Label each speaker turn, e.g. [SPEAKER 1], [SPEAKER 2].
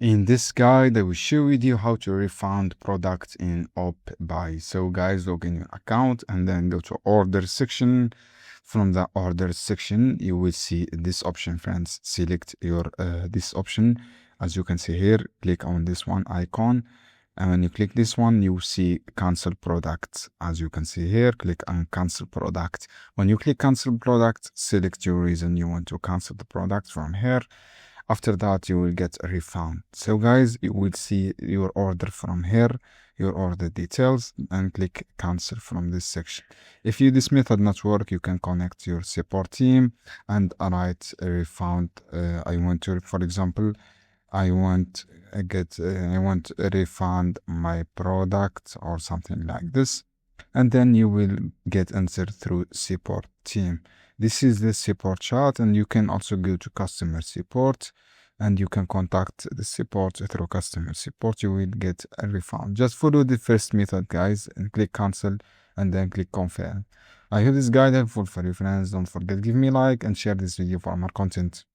[SPEAKER 1] In this guide, I will share with you how to refund products in Oopbuy. So guys, log in your account and then go to order section. From the order section, you will see this option, friends. Select your this option. As you can see here, click on this one icon. And when you click this one, you see cancel products. As you can see here, click on cancel product. When you click cancel product, select your reason you want to cancel the product from here. After that, you will get a refund. So guys, you will see your order from here, your order details, and click cancel from this section. If this method not work, you can connect your support team and write a refund. I want to, for example, I want to refund my product or something like this, and then you will get answered through support team. This is the support chat, and you can also go to customer support and you can contact the support through customer support. You will get a refund. Just follow the first method, guys, and click cancel and then click confirm. I hope this guide helpful for you, friends. Don't forget, give me a like and share this video for more content.